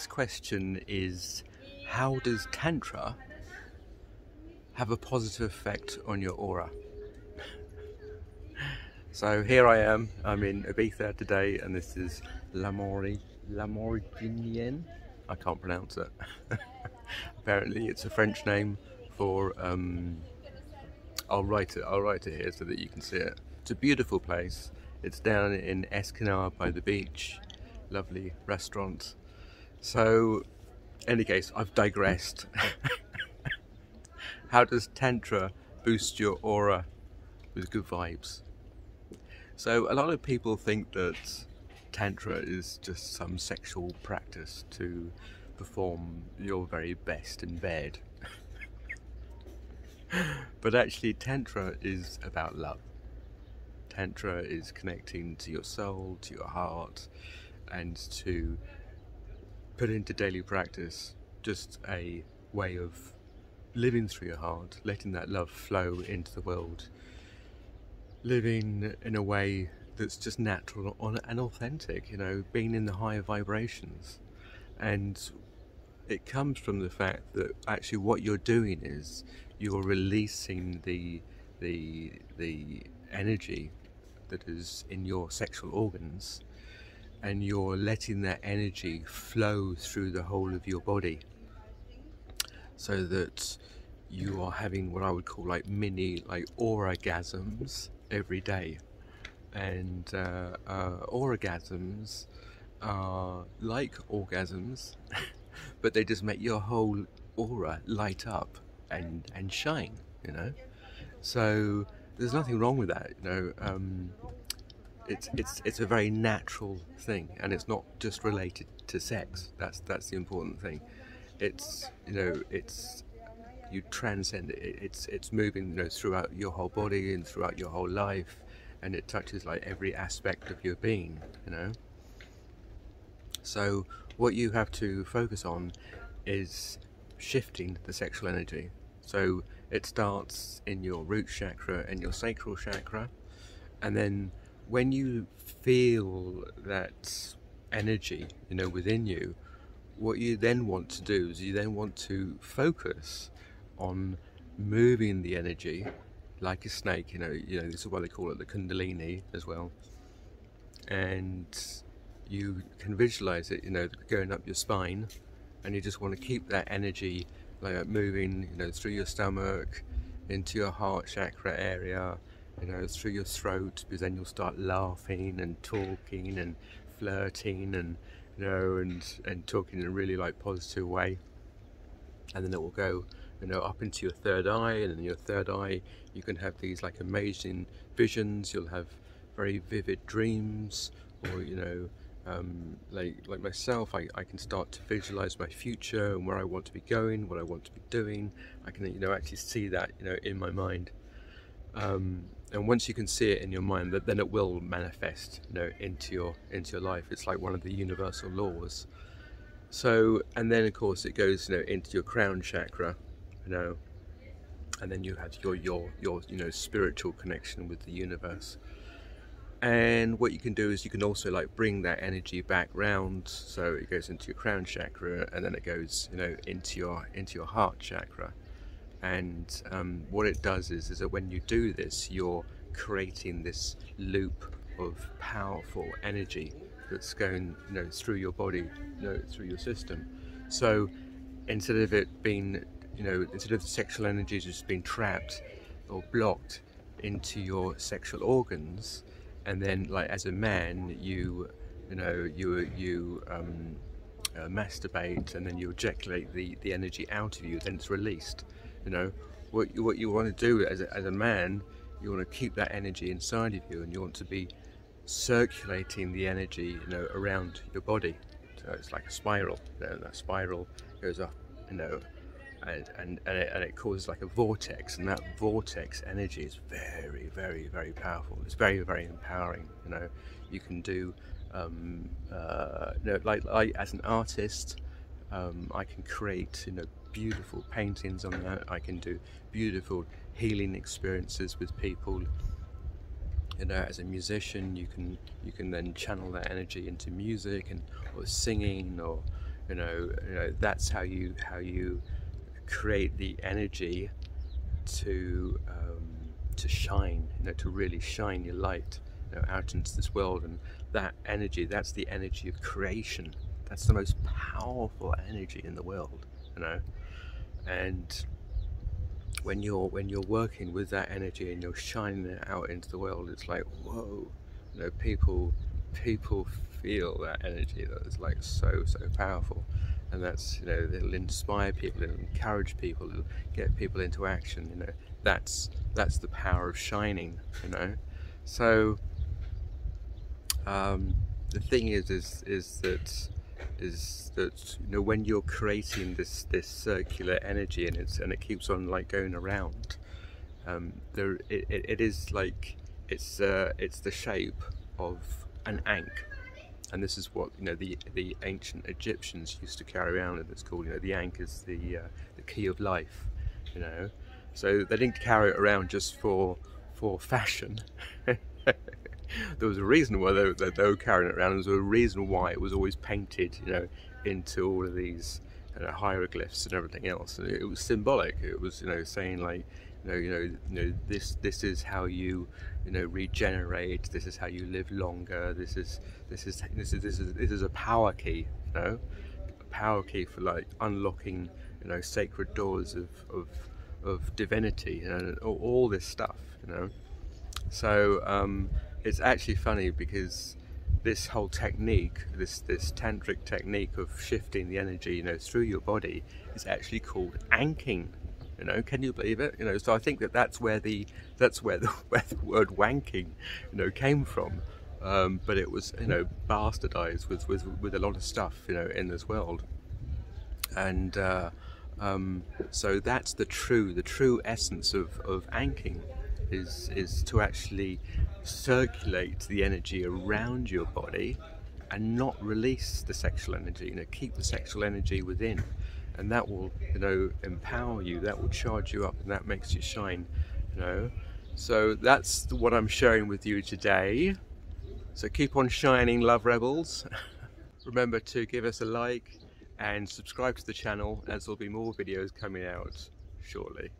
Today's question is, how does Tantra have a positive effect on your aura? So here I am, I'm in Ibiza today, and this is Lamborghini. I can't pronounce it. Apparently it's a French name for, I'll write it here so that you can see it. It's a beautiful place. It's down in Escanard by the beach. Lovely restaurant. So, in any case, I've digressed. How does Tantra boost your aura with good vibes? So a lot of people think that Tantra is just some sexual practice to perform your very best in bed. But actually Tantra is about love. Tantra is connecting to your soul, to your heart, and to put into daily practice just a way of living through your heart, letting that love flow into the world, living in a way that's just natural and authentic, you know, being in the higher vibrations. And it comes from the fact that actually what you're doing is you're releasing the energy that is in your sexual organs, and you're letting that energy flow through the whole of your body, so that you are having what I would call like mini auragasms every day. And orgasms are like orgasms, but they just make your whole aura light up and shine, you know. So there's nothing wrong with that, you know. It's a very natural thing, and it's not just related to sex. That's the important thing. It's, you know, you transcend it. It's moving, you know, throughout your whole body and throughout your whole life, and it touches like every aspect of your being, you know. So what you have to focus on is shifting the sexual energy. So it starts in your root chakra and your sacral chakra, and then when you feel that energy, you know, within you, what you then want to do is you then want to focus on moving the energy like a snake, you know, this is why they call it the Kundalini as well. And you can visualize it, you know, going up your spine, and you just want to keep that energy like moving, you know, through your stomach, into your heart chakra area, you know, through your throat, because then you'll start laughing and talking and flirting and, you know, and talking in a really like positive way. And then it will go, you know, up into your third eye, and in your third eye you can have these like amazing visions. You'll have very vivid dreams, or, you know, like myself, I can start to visualize my future and where I want to be going, what I want to be doing. I can, you know, actually see that, you know, in my mind. And once you can see it in your mind, then it will manifest, you know, into your life. It's like one of the universal laws. So, and then of course it goes, you know, into your crown chakra, you know, and then you have your you know, spiritual connection with the universe. And what you can do is you can also like bring that energy back round, so it goes into your crown chakra, and then it goes, you know, into your heart chakra. And what it does is that when you do this, you're creating this loop of powerful energy that's going, you know, through your body, you know, through your system. So instead of it being, you know, instead of the sexual energy just being trapped or blocked into your sexual organs, and then like as a man you masturbate, and then you ejaculate the energy out of you, then it's released. You know, what you want to do as a man, you want to keep that energy inside of you, and you want to be circulating the energy, you know, around your body. So it's like a spiral, you know, and that spiral goes up, you know, and it causes like a vortex, and that vortex energy is very, very, very powerful. It's very, very empowering. You know, you can do, you know, like as an artist, I can create, you know, beautiful paintings on that. I can do beautiful healing experiences with people. You know, as a musician, you can then channel that energy into music, and or singing, or, That's how you create the energy to shine, to really shine your light, out into this world. And that energy, that's the energy of creation. That's the most powerful energy in the world, and when you're working with that energy and you're shining it out into the world, it's like, whoa, people feel that energy that is like so powerful. And that's, it'll inspire people, it'll encourage people, it'll get people into action. That's the power of shining. So the thing is that when you're creating this circular energy, and it keeps on like going around, it is like it's the shape of an ankh. And this is what the ancient Egyptians used to carry around, and it's called, the ankh is the key of life. So they didn't carry it around just for fashion. There was a reason why they were carrying it around. There was a reason why it was always painted, into all of these hieroglyphs and everything else. And it was symbolic. It was, saying like, this is how you, regenerate. This is how you live longer. This is a power key, a power key for like unlocking, sacred doors of divinity, and all this stuff, So it's actually funny because this whole technique, this tantric technique of shifting the energy, through your body, is actually called ankhing. Can you believe it? So I think that's where the word wanking, came from. But it was, bastardized with a lot of stuff, in this world. And so that's the true essence of ankhing, is to actually circulate the energy around your body and not release the sexual energy. Keep the sexual energy within, and that will, empower you. That will charge you up, and that makes you shine. So that's what I'm sharing with you today. So keep on shining, love rebels. Remember to give us a like and subscribe to the channel, as there'll be more videos coming out shortly.